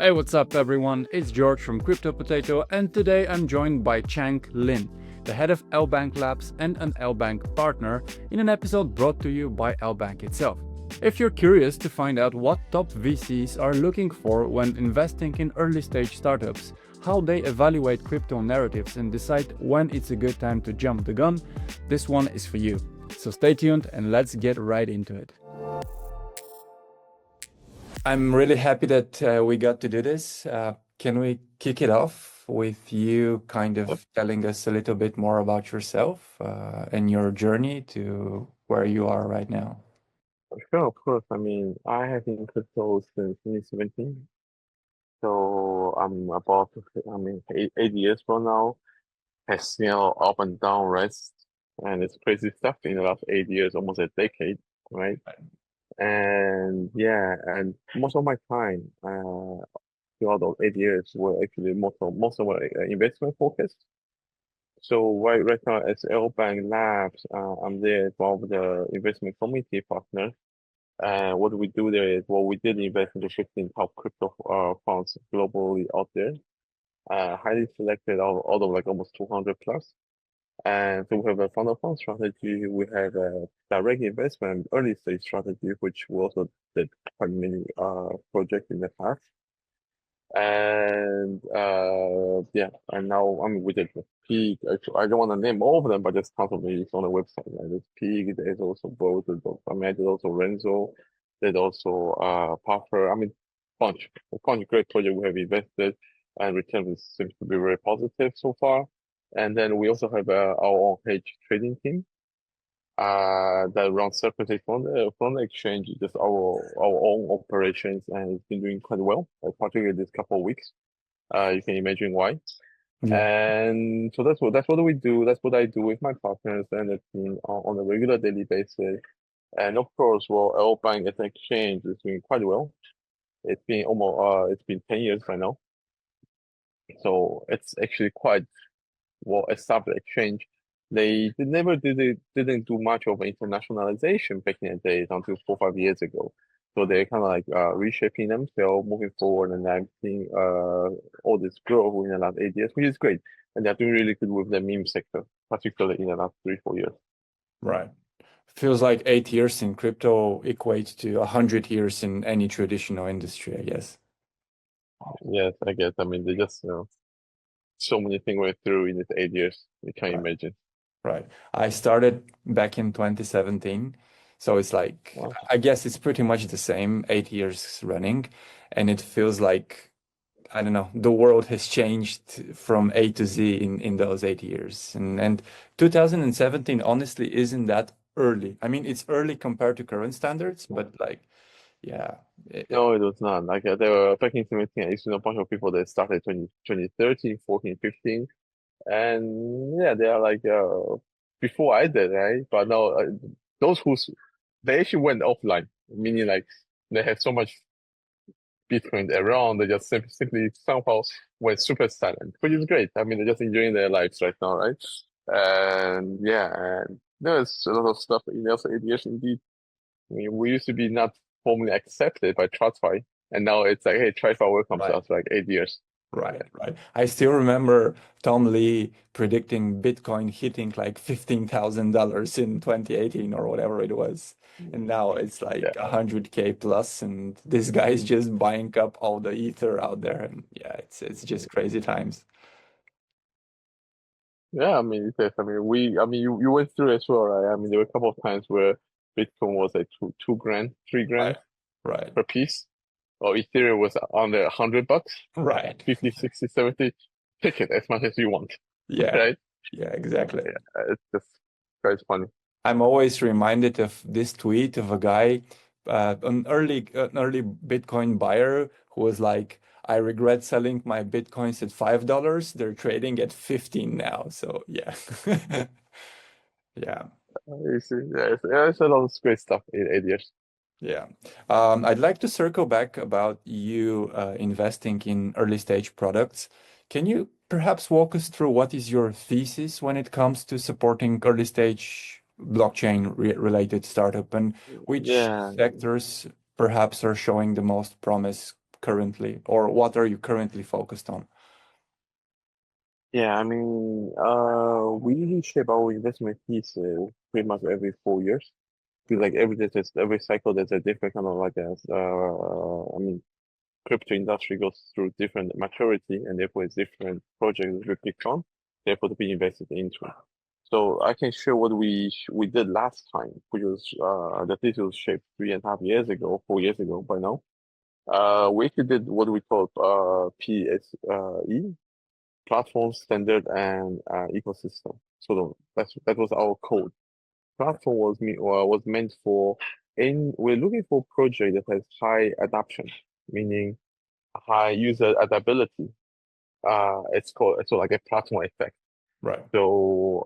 Hey, what's up everyone? It's George from Crypto Potato, and today I'm joined by Czhang Lin, the head of LBank Labs and an LBank partner, in an episode brought to you by LBank itself. If you're curious to find out what top VCs are looking for when investing in early stage startups, how they evaluate crypto narratives and decide when it's a good time to jump the gun, this one is for you. So stay tuned and let's get right into it. I'm really happy that we got to do this. Can we kick it off with you kind of telling us a little bit more about yourself and your journey to where you are right now? Sure, of course. I have been in crypto since 2017. So I'm about to, 8 years from now. Has seen all up and down, right? And it's crazy stuff in the last 8 years, almost a decade, right? And yeah, and most of my time, throughout those 8 years were actually most of my investment focused. So right now as LBank Labs, I'm there as one of the investment committee partners. What we do there is, well, we did invest in the 15 top crypto funds globally out there, highly selected out of like almost 200 plus. And so we have a fund of fund strategy. We have a direct investment early stage strategy, which we also did quite many projects in the past. And yeah, and now we did the Peak. Actually, I don't want to name all of them, but there's tons of these on the website. Right? There's Peak. There's also both. There's also Renzo. There's also Puffer. A bunch of great projects we have invested, and return seems to be very positive so far. And then we also have our own hedge trading team that runs separately from the exchange, just our own operations, and it's been doing quite well, particularly this couple of weeks. You can imagine why. Yeah. And so that's what we do. That's what I do with my partners and the team on a regular daily basis. And of course, well, LBank as an exchange is doing quite well. It's been 10 years by now. So it's actually quite well established exchange. Didn't do much of internationalization back in the days until 4 or 5 years ago. So they're kind of like reshaping themselves, moving forward, and I'm seeing all this growth in the last 8 years, which is great. And they're doing really good with the meme sector, particularly in the last 3 or 4 years. Right. Feels like 8 years in crypto equates to 100 years in any traditional industry, I guess. Yes, I guess. They just so many things went through in these 8 years. You can't Right. imagine. Right. I started back in 2017. So it's like, Wow. I guess it's pretty much the same, 8 years running. And it feels like, I don't know, the world has changed from A to Z in those 8 years. And 2017 honestly isn't that early. I mean, it's early compared to current standards, but like, yeah, No, it was not. Like there were back in 17, I used to know a bunch of people that started 2013, 14, 15. And yeah, they are like before I did, right? But now those they actually went offline, meaning like they had so much Bitcoin around, they just simply somehow went super silent, which is great. They're just enjoying their lives right now, right? And yeah, and there's a lot of stuff in the last 8 years indeed. We used to be not formally accepted by TradFi, and now it's like, hey, TradFi welcomes right. us, like 8 years. Right, right. I still remember Tom Lee predicting Bitcoin hitting like $15,000 in 2018 or whatever it was. And now it's like Yeah. 100K plus, and this guy is just buying up all the ether out there. And yeah, it's just crazy times. Yeah, it is. You went through as well, right? There were a couple of times where Bitcoin was like two grand, 3 grand Right, right, per piece, or Ethereum was under $100, right. 50, 60, 70. Take it as much as you want, Yeah, right? yeah, exactly. Yeah, it's just quite funny. I'm always reminded of this tweet of a guy, an early Bitcoin buyer who was like, I regret selling my Bitcoins at $5. They're trading at 15 now. So yeah. Yeah. You see, it's a lot of great stuff in 8 years. Yeah. I'd like to circle back about you investing in early stage products. Can you perhaps walk us through what is your thesis when it comes to supporting early stage blockchain related startup and which Yeah. sectors perhaps are showing the most promise currently, or what are you currently focused on? Yeah, I mean, we usually shape our investment thesis pretty much every 4 years. Because like every cycle, there's a different kind of like I mean, crypto industry goes through different maturity, and therefore it's different projects we pick on, therefore to be invested into. So I can share what we did last time, which was the thesis was shaped 3.5 years ago, 4 years ago by now. We actually did what we call PSE, platform, standard, and ecosystem. So that was our code. Platform was meant for we're looking for a project that has high adoption, meaning high user adaptability. It's like a platform effect. Right. So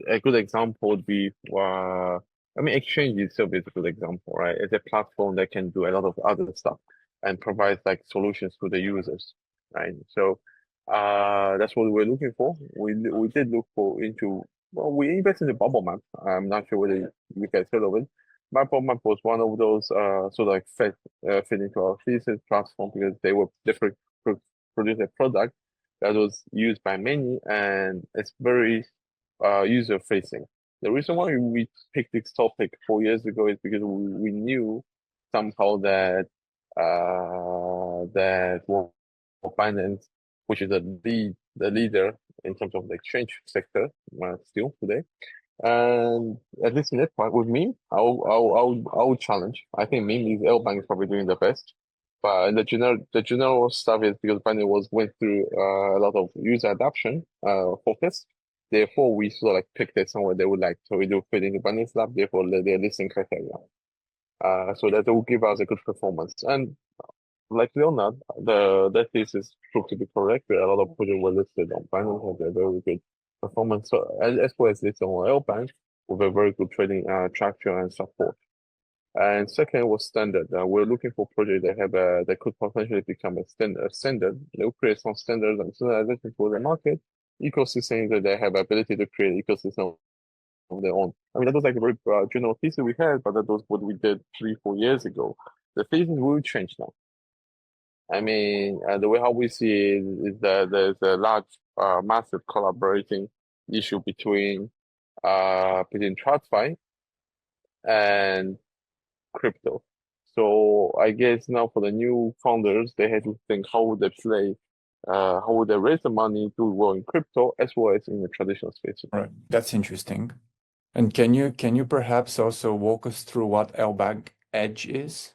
a good example would be I mean Exchange itself is a good example, right? It's a platform that can do a lot of other stuff and provides like solutions to the users, right? So that's what we're looking for. We did look for into well, we invested in Bubble Map. I'm not sure whether you guys heard of it. Bubble Map was one of those sort of like fit into our thesis platform because they were different produce a product that was used by many and it's very user facing. The reason why we picked this topic 4 years ago is because we knew somehow that well, finance, which is the leader in terms of the exchange sector still today. And at least in that part with me, I'll challenge. I think meme is LBank is probably doing the best. But the general stuff is because Binance went through a lot of user adoption focus. Therefore, we sort of like picked it somewhere they would like. So we do fit into Binance Lab, therefore they're listing criteria. So that will give us a good performance. And like Leonard, that thesis proved to be correct. There are a lot of projects were listed on Binance have a very good performance. So as well as this on LBank with a very good trading traction and support. And second was standard. We're looking for projects that have that could potentially become a standard. They'll create some standards and standardization for the market. Ecosystem that they have ability to create ecosystem of their own. I mean, that was like a very general thesis we had, but that was what we did 3-4 years ago. The thesis will change now. I mean, the way how we see it is that there's a large, massive collaborating issue between TradFi and crypto. So I guess now for the new founders, they had to think how would they play, how would they raise the money to go in crypto as well as in the traditional space. Right. That's interesting. And can you perhaps also walk us through what LBank Edge is?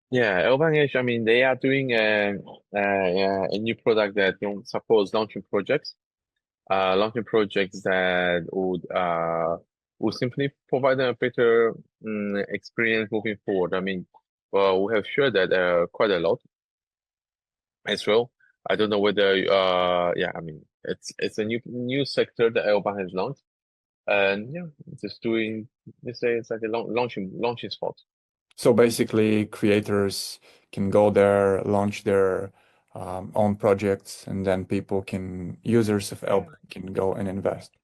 Yeah, LBank Edge, I mean, they are doing a new product that don't suppose launching projects that would simply provide them a better experience moving forward. I mean, well, we have shared that quite a lot as well. I don't know whether yeah, I mean, it's a new sector that LBank has launched, and yeah, just doing let's say it's like a launching spot. So basically, creators can go there, launch their own projects, and then users of LBank can go and invest.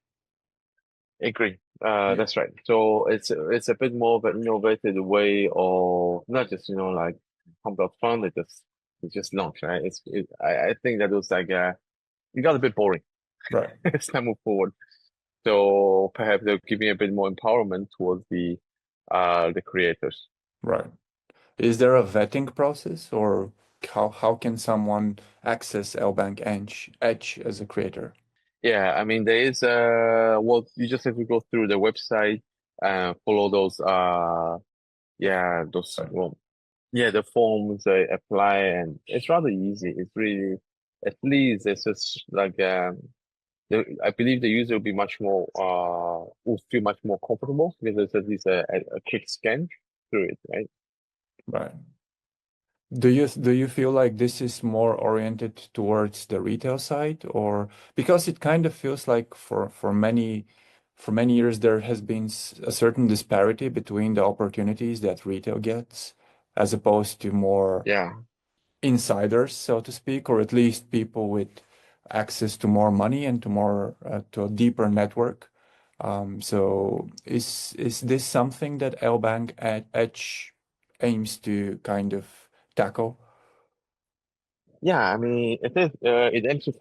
Agree. That's right. So it's a bit more of an innovative way of not just like pump up fund, they just launch, right? I think that was like it got a bit boring Right. as time move forward. So perhaps they're giving a bit more empowerment towards the creators. Right. Is there a vetting process, or how can someone access LBank Edge as a creator? Yeah, I mean there is well you just have to go through the website and follow those yeah those Right. well yeah the forms they apply and it's rather easy. It's really at least it's just like I believe the user will be much more will feel much more comfortable because there's at least a quick scan through it, right? Right. Do you feel like this is more oriented towards the retail side, or because it kind of feels like for many years there has been a certain disparity between the opportunities that retail gets as opposed to more Yeah. insiders, so to speak, or at least people with access to more money and to a deeper network. So is this something that LBank Edge aims to kind of tackle? Yeah, I mean, it aims to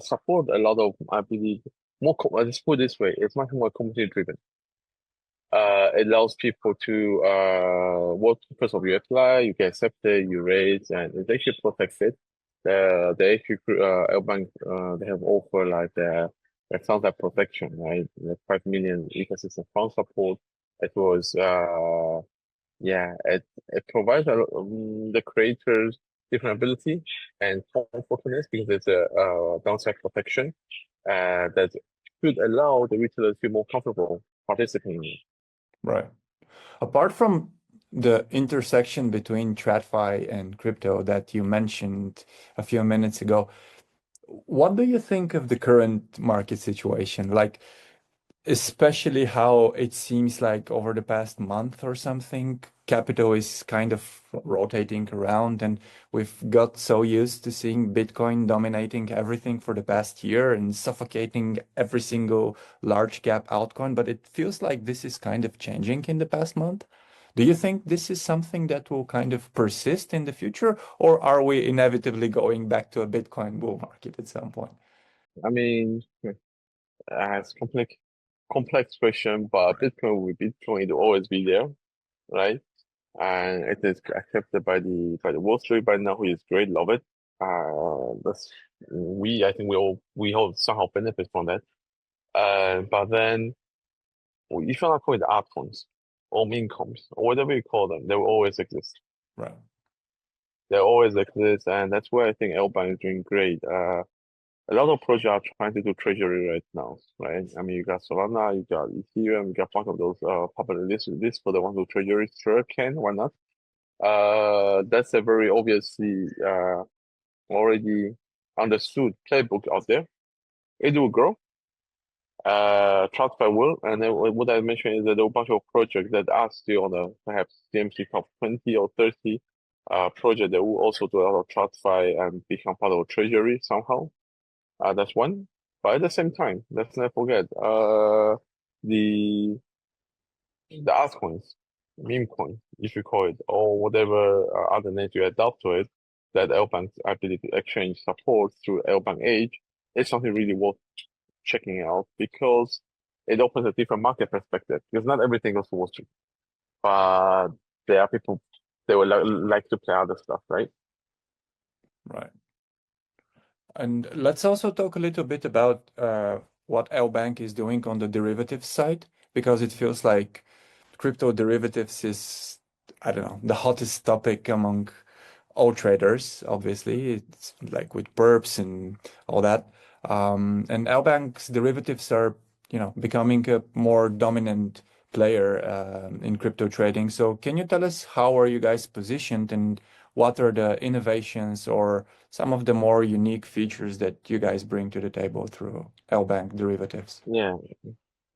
support a lot of, I believe, let's put it this way, it's much more community driven. It allows people to what first of you apply, you get accepted, you raise, and it actually protects it. The actually LBank they have offer like the sound like protection, right? The 5 million ecosystem fund support. It was yeah, it provides the creators different ability and comfortability because it's a downside protection that should allow the retailers to feel more comfortable participating. Right. Apart from the intersection between TradFi and crypto that you mentioned a few minutes ago, what do you think of the current market situation? Like, especially how it seems like over the past month or something, capital is kind of rotating around, and we've got so used to seeing Bitcoin dominating everything for the past year and suffocating every single large cap altcoin. But it feels like this is kind of changing in the past month. Do you think this is something that will kind of persist in the future, or are we inevitably going back to a Bitcoin bull market at some point? I mean, it's complex question, but Bitcoin will always be there, right? And it is accepted by the Wall Street by now, who is great, love it. That's I think we all somehow benefit from that. But then if you're not calling it altcoins or meme coins or whatever you call them, they will always exist. Right. They always exist, and that's where I think LBank is doing great. A lot of projects are trying to do treasury right now, right? I mean, you got Solana, you got Ethereum, you got one of those popular lists for the ones who treasury. Sure, can, why not? That's a very obviously already understood playbook out there. It will grow. TradFi will, and then what I mentioned is that there are a bunch of projects that are still on the perhaps CMC top 20 or 30 project that will also do a lot of TradFi and become part of treasury somehow. That's one. But at the same time, let's not forget the altcoins, meme coin, if you call it, or whatever other names you adopt to it, that LBank's ability to exchange support through LBank Age is something really worth checking out because it opens a different market perspective. Because not everything goes to Wall Street, but there are people they would like to play other stuff, right? Right. And let's also talk a little bit about what LBank is doing on the derivatives side, because it feels like crypto derivatives is, I don't know, the hottest topic among all traders, obviously. It's like with perps and all that. And LBank's derivatives are, becoming a more dominant player in crypto trading. So can you tell us how are you guys positioned and what are the innovations or some of the more unique features that you guys bring to the table through LBank derivatives? Yeah,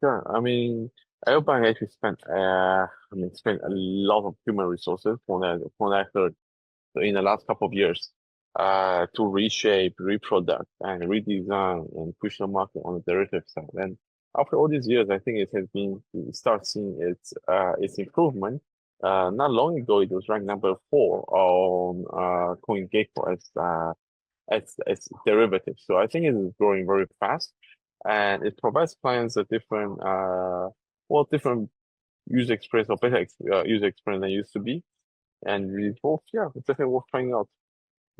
sure. I mean, LBank actually spent a lot of human resources from I heard in the last couple of years to reshape, reproduct, and redesign and push the market on the derivative side. And after all these years, I think it has been we start seeing its improvement. Not long ago, it was ranked number 4 on CoinGecko as derivatives. So I think it is growing very fast, and it provides clients a different user experience or better user experience than it used to be. And we both, yeah, it's definitely worth trying out.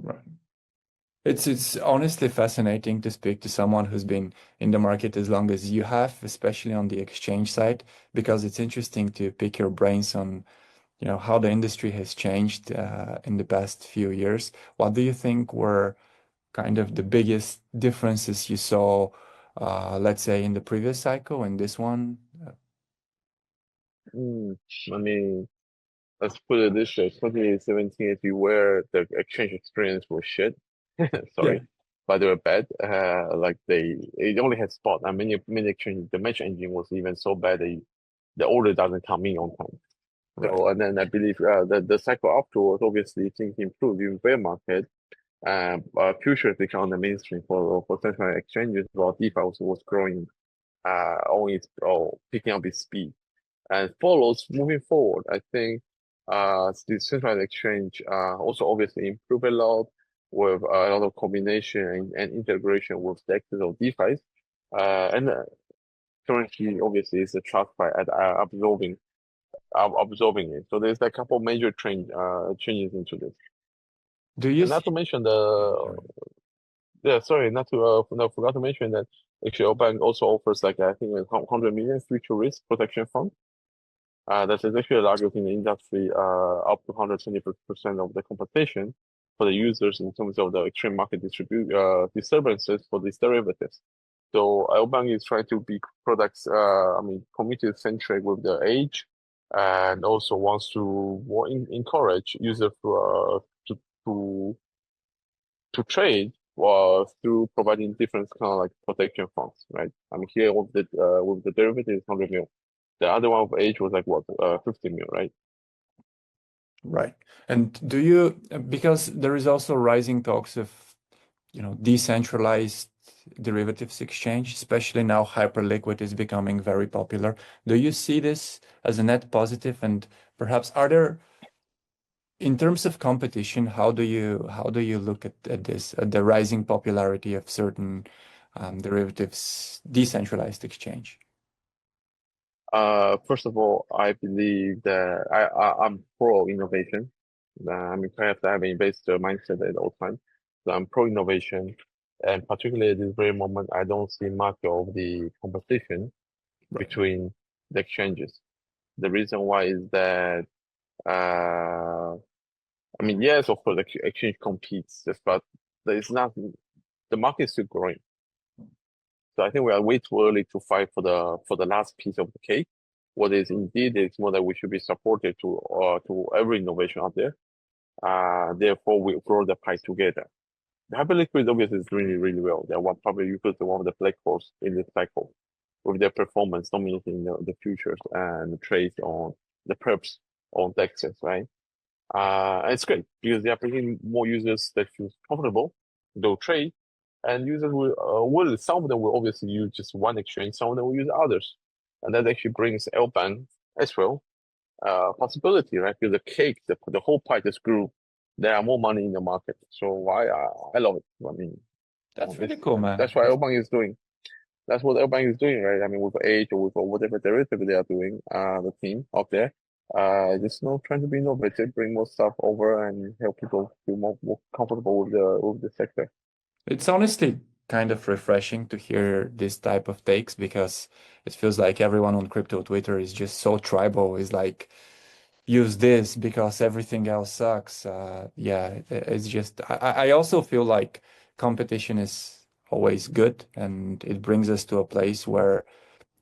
Right. It's honestly fascinating to speak to someone who's been in the market as long as you have, especially on the exchange side, because it's interesting to pick your brains on, how the industry has changed in the past few years. What do you think were kind of the biggest differences you saw, let's say, in the previous cycle and this one? Mm, I mean, let's put it this way, 2017, if you were the exchange experience was shit, Yeah, sorry, but they were bad. It only had spot, and many exchanges, the match engine was even so bad that the order doesn't come in on time. right. So, and then I believe the cycle afterwards, obviously things improved in bear market. Futures become the mainstream for central exchanges, while DeFi was growing, picking up its speed and follows moving forward. I think the centralized exchange also obviously improve a lot with a lot of combination and integration with the access of DeFi. And currently, obviously, it's a trust by absorbing it. So there's a couple major changes into this. Do you And not see? to mention Sorry. sorry, not to no, forgot to mention that actually LBank also offers like I think 100 million future risk protection fund. That is actually the largest in the industry, up to 120% of the compensation for the users in terms of the extreme market disturbances for these derivatives. So LBank is trying to be products, community centric with the age, and also wants to more encourage users to to trade through providing different kind of like protection funds, right? I'm here with the derivative 100 mil. The other one of age was like what 50 mil, right? Right. And do you, because there is also rising talks of, decentralized derivatives exchange, especially now hyperliquid is becoming very popular. Do you see this as a net positive? And perhaps are there, in terms of competition, how do you look at this, at the rising popularity of certain derivatives decentralized exchange? First of all, I believe that I'm pro innovation. I have to have an investor mindset at all times. So I'm pro innovation, and particularly at this very moment, I don't see much of the competition Right. between the exchanges. The reason why is that yes, of course, the exchange competes, but it's not the market is still growing. So I think we are way too early to fight for the last piece of the cake. What is indeed is more that we should be supported to every innovation out there. Therefore, we grow the pie together. The Hyperliquid obviously is really, really well. They're probably one of the black holes in this cycle with their performance dominating the futures and the trades on the perps on DEXs, right? It's great because they are bringing more users that feel comfortable, they'll trade, and users some of them will obviously use just one exchange, some of them will use others. And that actually brings LBank as well, possibility, right? Because the cake, the whole pie just grew. There are more money in the market. So I love it. I mean, That's really cool, man. that's what LBank is doing. That's what LBank is doing, right? I mean, with age or with whatever derivative they are doing, the team out there, just trying to be innovative, bring more stuff over, and help people feel more comfortable with the sector. It's honestly kind of refreshing to hear this type of takes because it feels like everyone on crypto Twitter is just so tribal. Is like, use this because everything else sucks. Yeah, it's just, I also feel like competition is always good and it brings us to a place where,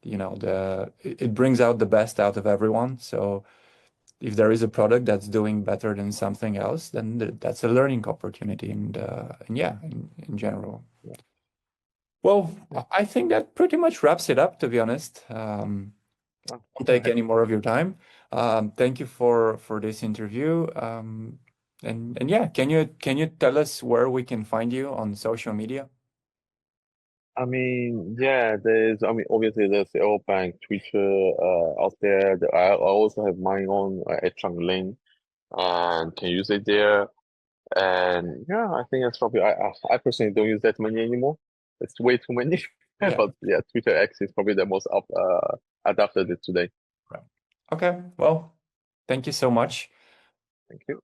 it brings out the best out of everyone. So if there is a product that's doing better than something else, then that's a learning opportunity. And yeah, in general. Yeah. Well, Yeah. I think that pretty much wraps it up, to be honest. Won't take any more of your time. Thank you for this interview. And yeah, can you tell us where we can find you on social media? Obviously there's the LBank Twitter out there. I also have mine on at Czhang Lin, and can use it there. And yeah, I think that's probably I personally don't use that many anymore. It's way too many. Yeah. But yeah, Twitter X is probably the most adapted today. Right. Okay. Well, thank you so much. Thank you.